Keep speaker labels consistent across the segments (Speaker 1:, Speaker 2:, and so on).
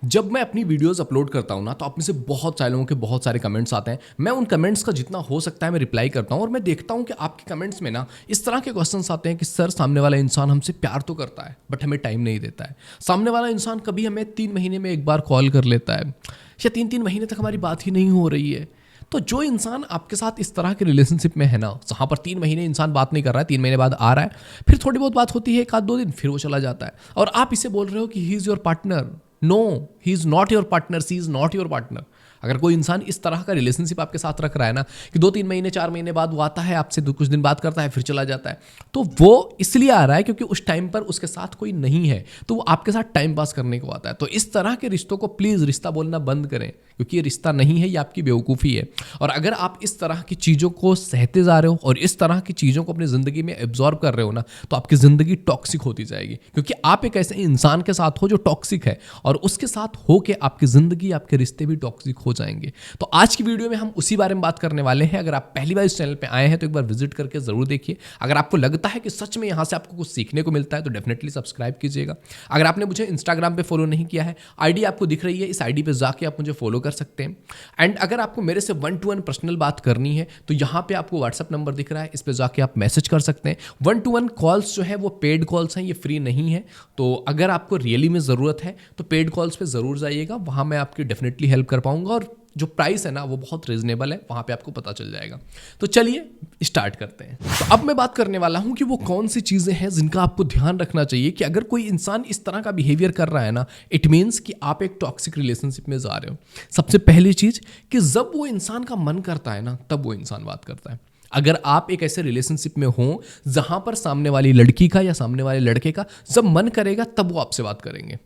Speaker 1: जब मैं अपनी वीडियोस अपलोड करता हूँ ना, तो आप में से बहुत सारे लोगों के बहुत सारे कमेंट्स आते हैं। मैं उन कमेंट्स का जितना हो सकता है मैं रिप्लाई करता हूँ, और मैं देखता हूँ कि आपके कमेंट्स में ना इस तरह के क्वेश्चंस आते हैं कि सर, सामने वाला इंसान हमसे प्यार तो करता है बट हमें टाइम नहीं देता है। सामने वाला इंसान कभी हमें 3 महीने में एक बार कॉल कर लेता है, या 3 महीने तक हमारी बात ही नहीं हो रही है। तो जो इंसान आपके साथ इस तरह के रिलेशनशिप में है ना, जहाँ पर 3 महीने इंसान बात नहीं कर रहा है, 3 महीने बाद आ रहा है, फिर थोड़ी बहुत बात होती है, एक आध दो दिन, फिर वो चला जाता है, और आप इसे बोल रहे हो कि he is your partner. No, he is not your partner, she is not your partner. अगर कोई इंसान इस तरह का रिलेशनशिप आपके साथ रख रहा है ना, कि 2-3 महीने 4 महीने बाद वो आता है आपसे, कुछ दिन बात करता है, फिर चला जाता है, तो वो इसलिए आ रहा है क्योंकि उस टाइम पर उसके साथ कोई नहीं है, तो वो आपके साथ टाइम पास करने को आता है। तो इस तरह के रिश्तों को प्लीज़ रिश्ता बोलना बंद करें, क्योंकि ये रिश्ता नहीं है, ये आपकी बेवकूफ़ी है। और अगर आप इस तरह की चीज़ों को सहते जा रहे हो और इस तरह की चीज़ों को अपनी ज़िंदगी में एब्जॉर्ब कर रहे हो ना, तो आपकी ज़िंदगी टॉक्सिक होती जाएगी, क्योंकि आप एक ऐसे इंसान के साथ हो जो टॉक्सिक है, और उसके साथ हो के आपकी ज़िंदगी, आपके रिश्ते भी टॉक्सिक हो जाएंगे। तो आज की वीडियो में हम उसी बारे में बात करने वाले हैं। अगर आप पहली बार इस चैनल पे आए हैं तो एक बार विजिट करके ज़रूर देखिए। अगर आपको लगता है कि सच में यहाँ से आपको कुछ सीखने को मिलता है तो डेफिनेटली सब्सक्राइब कीजिएगा। अगर आपने मुझे इंस्टाग्राम पे फॉलो नहीं किया है, आईडी आपको दिख रही है, इस आईडी पे जाके आप मुझे फॉलो कर सकते हैं। एंड अगर आपको मेरे से 1-to-1 पर्सनल बात करनी है तो यहाँ पे आपको व्हाट्सअप नंबर दिख रहा है, इस पर जाके आप मैसेज कर सकते हैं। 1-to-1 कॉल्स जो है वो पेड कॉल्स हैं, ये फ्री नहीं है। तो अगर आपको रियली में ज़रूरत है तो पेड कॉल्स पे ज़रूर जाइएगा, वहाँ मैं आपकी डेफिनेटली हेल्प कर पाऊंगा, और जो प्राइस है ना वो बहुत रीजनेबल है, वहाँ पे आपको पता चल जाएगा। तो चलिए स्टार्ट करते हैं। तो अब मैं बात करने वाला हूँ कि वो कौन सी चीज़ें हैं जिनका आपको ध्यान रखना चाहिए कि अगर कोई इंसान इस तरह का बिहेवियर कर रहा है ना, इट मीन्स कि आप एक टॉक्सिक रिलेशनशिप में जा रहे हो। सबसे पहली चीज़ कि जब वो इंसान का मन करता है ना, तब वो इंसान बात करता है। अगर आप एक ऐसे रिलेशनशिप में हो जहाँ पर सामने वाली लड़की का या सामने वाले लड़के का जब मन करेगा तब वो आपसे बात करेंगे,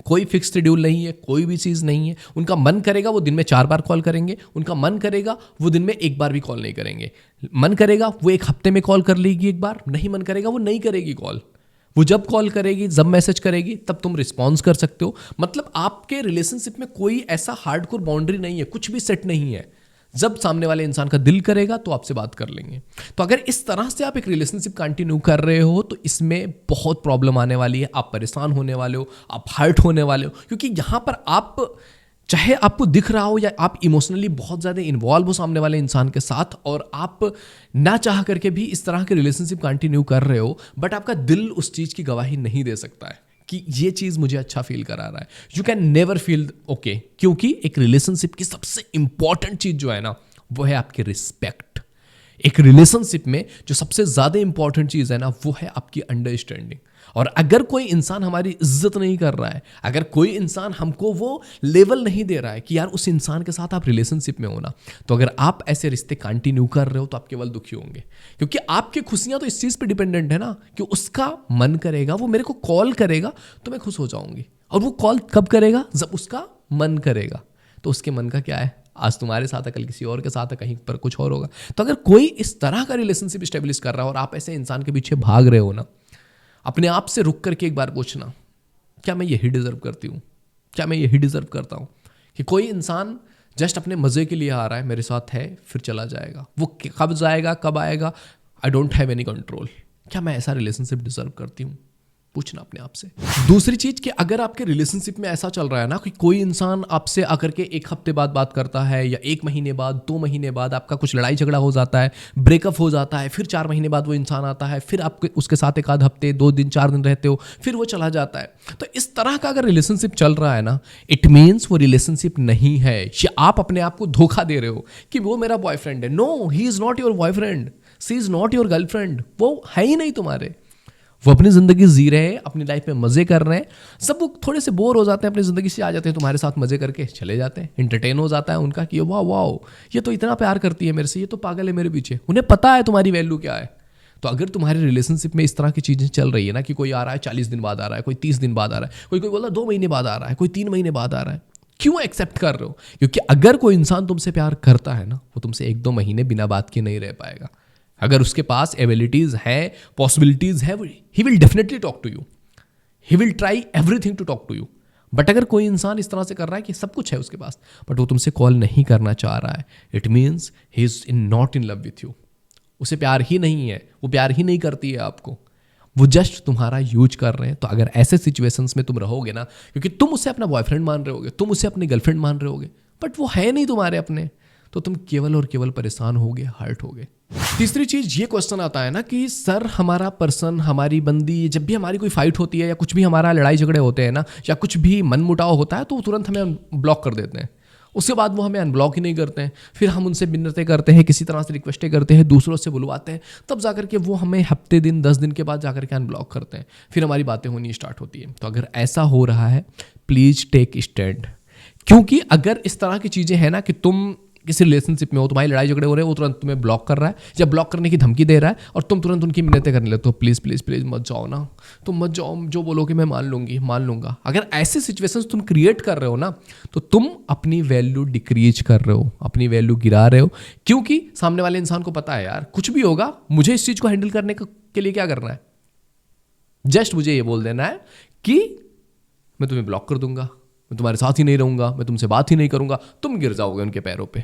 Speaker 1: कोई फिक्स शेड्यूल नहीं है, कोई भी चीज़ नहीं है। उनका मन करेगा वो दिन में 4 बार कॉल करेंगे, उनका मन करेगा वो दिन में 1 बार भी कॉल नहीं करेंगे, मन करेगा वो 1 हफ्ते में कॉल कर लेगी 1 बार, नहीं मन करेगा वो नहीं करेगी कॉल। वो जब कॉल करेगी, जब मैसेज करेगी, तब तुम रिस्पॉन्स कर सकते हो। मतलब आपके रिलेशनशिप में कोई ऐसा हार्डकोर बाउंड्री नहीं है, कुछ भी सेट नहीं है। जब सामने वाले इंसान का दिल करेगा तो आपसे बात कर लेंगे। तो अगर इस तरह से आप एक रिलेशनशिप कंटिन्यू कर रहे हो तो इसमें बहुत प्रॉब्लम आने वाली है, आप परेशान होने वाले हो, आप हर्ट होने वाले हो, क्योंकि यहाँ पर आप, चाहे आपको दिख रहा हो या आप इमोशनली बहुत ज़्यादा इन्वॉल्व हो सामने वाले इंसान के साथ, और आप ना चाह करके भी इस तरह के रिलेशनशिप कंटिन्यू कर रहे हो, बट आपका दिल उस चीज़ की गवाही नहीं दे सकता है कि ये चीज़ मुझे अच्छा फील करा रहा है। You can never feel okay, क्योंकि एक रिलेशनशिप की सबसे इंपॉर्टेंट चीज़ जो है ना, वो है आपकी रिस्पेक्ट। एक रिलेशनशिप में जो सबसे ज़्यादा इंपॉर्टेंट चीज़ है ना, वो है आपकी अंडरस्टैंडिंग। और अगर कोई इंसान हमारी इज्जत नहीं कर रहा है, अगर कोई इंसान हमको वो लेवल नहीं दे रहा है कि यार उस इंसान के साथ आप रिलेशनशिप में हो ना, तो अगर आप ऐसे रिश्ते कंटिन्यू कर रहे हो तो आप केवल दुखी होंगे, क्योंकि आपकी खुशियां तो इस चीज़ पे डिपेंडेंट है ना कि उसका मन करेगा, वो मेरे को कॉल करेगा तो मैं खुश हो जाऊंगी, और वो कॉल कब करेगा? जब उसका मन करेगा। तो उसके मन का क्या है? आज तुम्हारे साथ है, कल किसी और के साथ है, कहीं पर कुछ और होगा। तो अगर कोई इस तरह का रिलेशनशिप स्टेब्लिश कर रहा है और आप ऐसे इंसान के पीछे भाग रहे हो ना, अपने आप से रुक करके एक बार पूछना, क्या मैं यही डिजर्व करती हूँ? क्या मैं यही डिजर्व करता हूँ कि कोई इंसान जस्ट अपने मज़े के लिए आ रहा है, मेरे साथ है, फिर चला जाएगा, वो कब जाएगा कब आएगा, I don't have any control. क्या मैं ऐसा रिलेशनशिप डिजर्व करती हूँ? पूछना अपने आप से। दूसरी चीज कि अगर आपके रिलेशनशिप में ऐसा चल रहा है ना कि कोई इंसान आपसे आकर के 1 हफ्ते बाद बात करता है, या 1 महीने बाद, 2 महीने बाद आपका कुछ लड़ाई झगड़ा हो जाता है, ब्रेकअप हो जाता है, फिर 4 महीने बाद वो इंसान आता है, फिर आप उसके साथ 1 आध हफ्ते, 2 दिन, 4 दिन रहते हो, फिर वो चला जाता है, तो इस तरह का अगर रिलेशनशिप चल रहा है ना, इट मीन्स वो रिलेशनशिप नहीं है। या आप अपने आप को धोखा दे रहे हो कि वो मेरा बॉयफ्रेंड है। No, he is not your boyfriend, she is not your girlfriend. वो है ही नहीं तुम्हारे। वो अपनी ज़िंदगी जी रहे हैं, अपनी लाइफ में मज़े कर रहे हैं। सब वो थोड़े से बोर हो जाते हैं, अपनी ज़िंदगी से आ जाते हैं, तुम्हारे साथ मज़े करके चले जाते हैं। एंटरटेन हो जाता है उनका कि वाह वाह, ये तो इतना प्यार करती है मेरे से, ये तो पागल है मेरे पीछे। उन्हें पता है तुम्हारी वैल्यू क्या है। तो अगर तुम्हारे रिलेशनशिप में इस तरह की चीज़ें चल रही है ना कि कोई आ रहा है 40 दिन बाद आ रहा है, कोई 30 दिन बाद आ रहा है, कोई बोला 2 महीने बाद आ रहा है, कोई 3 महीने बाद आ रहा है, क्यों एक्सेप्ट कर रहे हो? क्योंकि अगर कोई इंसान तुमसे प्यार करता है ना, वो तुमसे 1-2 महीने बिना बात के नहीं रह पाएगा। अगर उसके पास एबिलिटीज़ हैं, पॉसिबिलिटीज़ है, he will definitely talk to you, he will try everything to talk to you. But अगर कोई इंसान इस तरह से कर रहा है कि सब कुछ है उसके पास बट वो तुमसे कॉल नहीं करना चाह रहा है, it means he is not in love with you. उसे प्यार ही नहीं है, वो प्यार ही नहीं करती है आपको। वो जस्ट तुम्हारा यूज कर रहे हैं। तो अगर ऐसे सिचुएशंस में तुम रहोगे ना, क्योंकि तुम उसे अपना बॉयफ्रेंड मान रहे होगे, तुम उसे अपनी गर्लफ्रेंड मान रहे होगे, बट वो है नहीं तुम्हारे अपने, तो तुम केवल और केवल परेशान होगे, हर्ट होगे। तीसरी चीज ये क्वेश्चन आता है ना कि सर हमारा पर्सन, हमारी बंदी, जब भी हमारी कोई फाइट होती है या कुछ भी हमारा लड़ाई झगड़े होते हैं ना, या कुछ भी मनमुटाव होता है, तो तुरंत हमें ब्लॉक कर देते हैं। उसके बाद वो हमें अनब्लॉक ही नहीं करते हैं, फिर हम उनसे मिन्नतें करते हैं, किसी तरह से रिक्वेस्टें करते हैं, दूसरों से बुलवाते हैं, तब जाकर के वो हमें हफ्ते दिन 10 दिन के बाद जाकर के अनब्लॉक करते हैं, फिर हमारी बातें होनी स्टार्ट होती है। तो अगर ऐसा हो रहा है, प्लीज टेक स्टैंड। क्योंकि अगर इस तरह की चीजें हैं ना कि तुम किसी रिलेशनशिप में हो, तुम्हारी लड़ाई झगड़े हो रहे हैं, वो तुरंत तुम्हें ब्लॉक कर रहा है या ब्लॉक करने की धमकी दे रहा है, और तुम तुरंत उनकी मिन्नतें करने लगते हो, प्लीज प्लीज प्लीज मत जाओ ना, तुम मत जाओ, जो बोलोगे मैं मान लूंगी, मान लूंगा। अगर ऐसे सिचुएशंस तुम क्रिएट कर रहे हो ना, तो तुम अपनी वैल्यू डिक्रीज कर रहे हो, अपनी वैल्यू गिरा रहे हो। क्योंकि सामने वाले इंसान को पता है यार कुछ भी होगा, मुझे इस चीज को हैंडल करने के लिए क्या करना है, जस्ट मुझे ये बोल देना है कि मैं तुम्हें ब्लॉक कर दूंगा, मैं तुम्हारे साथ ही नहीं रहूंगा, मैं तुमसे बात ही नहीं करूंगा, तुम गिर जाओगे उनके पैरों पे।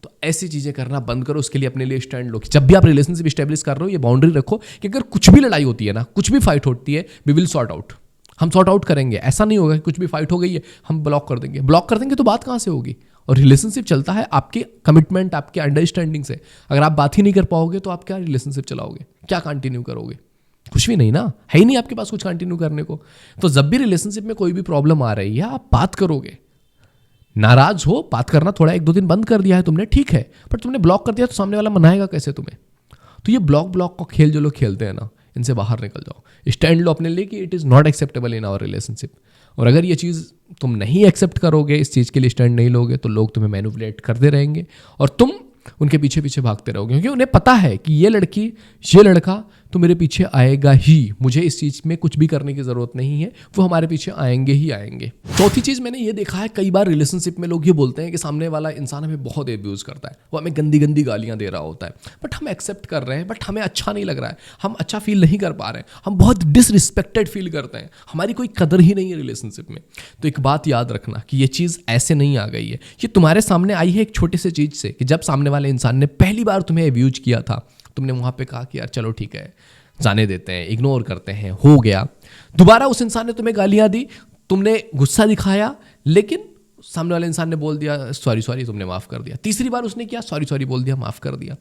Speaker 1: तो ऐसी चीजें करना बंद करो, उसके लिए अपने लिए स्टैंड लो। जब भी आप रिलेशनशिप स्टेब्लिश कर रहे हो, ये बाउंड्री रखो कि अगर कुछ भी लड़ाई होती है ना, कुछ भी फाइट होती है, वी विल सॉर्ट आउट, हम सॉर्ट आउट करेंगे। ऐसा नहीं होगा कि कुछ भी फाइट हो गई है हम ब्लॉक कर देंगे, ब्लॉक कर देंगे तो बात कहां से होगी। और रिलेशनशिप चलता है आपके कमिटमेंट, आपके अंडरस्टैंडिंग से। अगर आप बात ही नहीं कर पाओगे तो आप क्या रिलेशनशिप चलाओगे, क्या कंटिन्यू करोगे, कुछ भी नहीं ना, है ही नहीं आपके पास कुछ कंटिन्यू करने को। तो जब भी रिलेशनशिप में कोई भी प्रॉब्लम आ रही है, आप बात करोगे। नाराज हो, बात करना थोड़ा 1-2 दिन बंद कर दिया है तुमने, ठीक है, पर तुमने ब्लॉक कर दिया तो सामने वाला मनाएगा कैसे तुम्हें। तो ये ब्लॉक का खेल जो लोग खेलते हैं ना, इनसे बाहर निकल जाओ, स्टैंड लो अपने लिए कि it is not acceptable in our relationship. और अगर ये चीज़ तुम नहीं एक्सेप्ट करोगे, इस चीज़ के लिए स्टैंड नहीं लोगे, तो लोग तुम्हें मैनिपुलेट करते रहेंगे और तुम उनके पीछे पीछे भागते रहोगे, क्योंकि उन्हें पता है कि ये लड़की, ये लड़का तो मेरे पीछे आएगा ही, मुझे इस चीज़ में कुछ भी करने की ज़रूरत नहीं है, वो हमारे पीछे आएंगे ही आएंगे। चौथी चीज़ मैंने ये देखा है, कई बार रिलेशनशिप में लोग ये बोलते हैं कि सामने वाला इंसान हमें बहुत एब्यूज़ करता है, वो हमें गंदी गंदी गालियाँ दे रहा होता है, बट हम एक्सेप्ट कर रहे हैं, बट हमें अच्छा नहीं लग रहा है, हम अच्छा फील नहीं कर पा रहे हैं, हम बहुत डिसरिस्पेक्टेड फील करते हैं, हमारी कोई कदर ही नहीं है रिलेशनशिप में। तो एक बात याद रखना कि ये चीज़ ऐसे नहीं आ गई है, ये तुम्हारे सामने आई है एक छोटे से चीज़ से, कि जब सामने वाले इंसान ने पहली बार तुम्हें एब्यूज किया था, तुमने वहाँ पे कहा कि यार चलो ठीक है, जाने देते हैं, इग्नोर करते हैं, हो गया। दोबारा उस इंसान ने तुम्हें गालियां दी, तुमने गुस्सा दिखाया, लेकिन सामने वाले इंसान ने बोल दिया सॉरी सॉरी, तुमने माफ कर दिया। तीसरी बार उसने किया, सॉरी सॉरी बोल दिया, माफ कर दिया।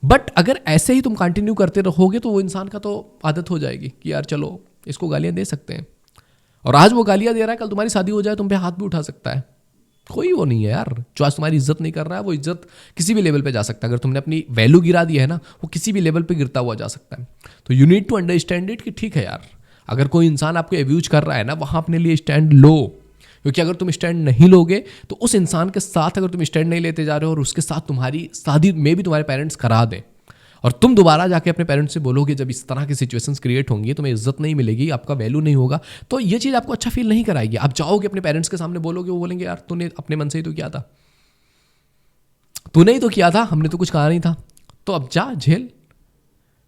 Speaker 1: बट अगर ऐसे ही तुम कंटिन्यू करते रहोगे तो वो इंसान का तो आदत हो जाएगी कि यार चलो इसको गालियां दे सकते हैं, और आज वो गालियां दे रहा है, कल तुम्हारी शादी हो जाए तुम पे हाथ भी उठा सकता है। कोई वो नहीं है यार, जो आज तुम्हारी इज्जत नहीं कर रहा है, वो इज्जत किसी भी लेवल पे जा सकता है। अगर तुमने अपनी वैल्यू गिरा दी है ना, वो किसी भी लेवल पे गिरता हुआ जा सकता है। तो you need to understand it कि ठीक है यार, अगर कोई इंसान आपको एब्यूज कर रहा है ना, वहाँ अपने लिए स्टैंड लो। क्योंकि अगर तुम स्टैंड नहीं लोगे तो उस इंसान के साथ, अगर तुम स्टैंड नहीं लेते जा रहे हो और उसके साथ तुम्हारी शादी में भी तुम्हारे पेरेंट्स करा दें, और तुम दोबारा जाके अपने पेरेंट्स से बोलोगे, जब इस तरह की सिचुएशंस क्रिएट होंगी, तुम्हें इज्जत नहीं मिलेगी, आपका वैल्यू नहीं होगा, तो ये चीज़ आपको अच्छा फील नहीं कराएगी। आप जाओगे अपने पेरेंट्स के सामने बोलोगे, वो बोलेंगे यार तूने अपने मन से ही तो किया था, तूने ही तो किया था, हमने तो कुछ कहा नहीं था, तो अब जा झेल।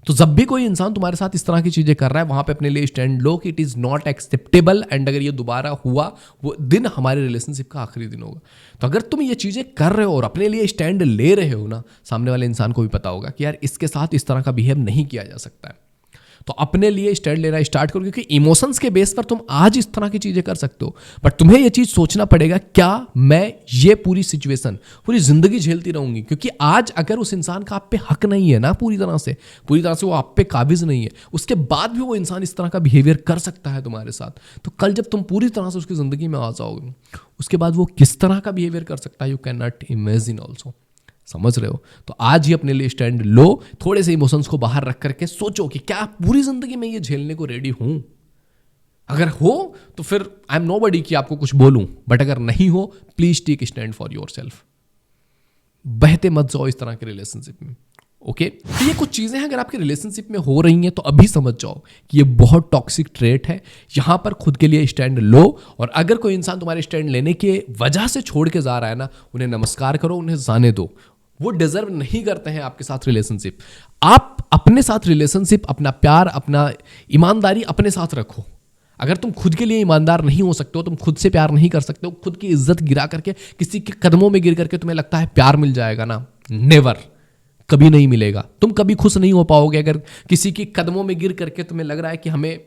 Speaker 1: तो जब भी कोई इंसान तुम्हारे साथ इस तरह की चीजें कर रहा है, वहां पे अपने लिए स्टैंड लो कि it is not acceptable, and अगर ये दोबारा हुआ, वो दिन हमारे रिलेशनशिप का आखिरी दिन होगा। तो अगर तुम ये चीजें कर रहे हो और अपने लिए स्टैंड ले रहे हो ना, सामने वाले इंसान को भी पता होगा कि यार इसके साथ इस तरह का बिहेव नहीं किया जा सकता है। तो अपने लिए स्टैंड लेना स्टार्ट करो, क्योंकि इमोशंस के बेस पर तुम आज इस तरह की चीजें कर सकते हो, बट तुम्हें यह चीज सोचना पड़ेगा, क्या मैं ये पूरी सिचुएशन पूरी जिंदगी झेलती रहूंगी? क्योंकि आज अगर उस इंसान का आप पे हक नहीं है ना, पूरी तरह से वो आप पे काबिज नहीं है, उसके बाद भी वो इंसान इस तरह का बिहेवियर कर सकता है तुम्हारे साथ, तो कल जब तुम पूरी तरह से उसकी जिंदगी में आ जाओगे, उसके बाद वो किस तरह का बिहेवियर कर सकता है, you can not imagine also. समझ रहे हो? तो आज ही अपने लिए स्टैंड लो, थोड़े से इमोशंस को बाहर रख करके सोचो कि क्या पूरी जिंदगी में ये झेलने को रेडी हूं। अगर हो तो फिर आई एम नोबडी कि आपको कुछ बोलूं, बट अगर नहीं हो, please take stand for yourself. बहते मत जाओ इस तरह के रिलेशनशिप में, ओके? तो ये कुछ चीजें हैं, अगर आपके रिलेशनशिप में हो रही हैं तो अभी समझ जाओ कि ये बहुत टॉक्सिक ट्रेट है। यहां पर खुद के लिए स्टैंड लो, और अगर कोई इंसान तुम्हारे स्टैंड लेने के वजह से छोड़ के जा रहा है ना, उन्हें नमस्कार करो, उन्हें जाने दो। वो डिजर्व नहीं करते हैं आपके साथ रिलेशनशिप। आप अपने साथ रिलेशनशिप, अपना प्यार, अपना ईमानदारी अपने साथ रखो। अगर तुम खुद के लिए ईमानदार नहीं हो सकते हो, तुम खुद से प्यार नहीं कर सकते हो, खुद की इज्जत गिरा करके किसी के कदमों में गिर करके तुम्हें लगता है प्यार मिल जाएगा ना, नेवर। कभी नहीं मिलेगा। तुम कभी खुश नहीं हो पाओगे अगर किसी की कदमों में गिर करके तुम्हें लग रहा है कि हमें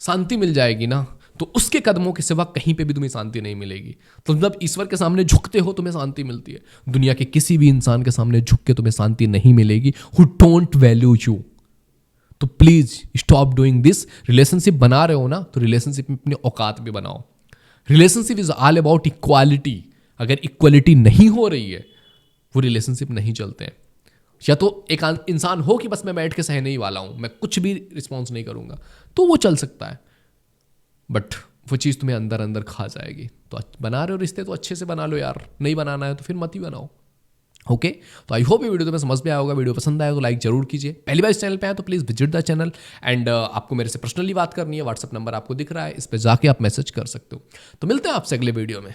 Speaker 1: शांति मिल जाएगी ना, तो उसके कदमों के सिवा कहीं पे भी तुम्हें शांति नहीं मिलेगी। तुम जब ईश्वर के सामने झुकते हो तुम्हें शांति मिलती है। दुनिया के किसी भी इंसान के सामने झुक के तुम्हें शांति नहीं मिलेगी हु डोंट वैल्यू यू। तो please stop doing this. Relationship बना रहे हो ना, तो रिलेशनशिप में अपनी औकात भी बनाओ। Relationship is all about equality. अगर इक्वालिटी नहीं हो रही है, वो रिलेशनशिप नहीं चलते हैं। या तो एक इंसान हो कि बस मैं बैठ के सहने ही वाला हूं, मैं कुछ भी रिस्पॉन्स नहीं करूंगा, तो वो चल सकता है। बट वो चीज़ तुम्हें अंदर अंदर खा जाएगी। तो बना रहे हो रिश्ते तो अच्छे से बना लो यार, नहीं बनाना है तो फिर मत ही बनाओ। ओके, तो आई होप ये वीडियो तुम्हें समझ में आया होगा। वीडियो पसंद आया तो लाइक जरूर कीजिए। पहली बार इस चैनल पे आए तो please visit the channel and आपको मेरे से पर्सनली बात करनी है, व्हाट्सअप नंबर आपको दिख रहा है, इस पर जाके आप मैसेज कर सकते हो। तो मिलते हैं आपसे अगले वीडियो में।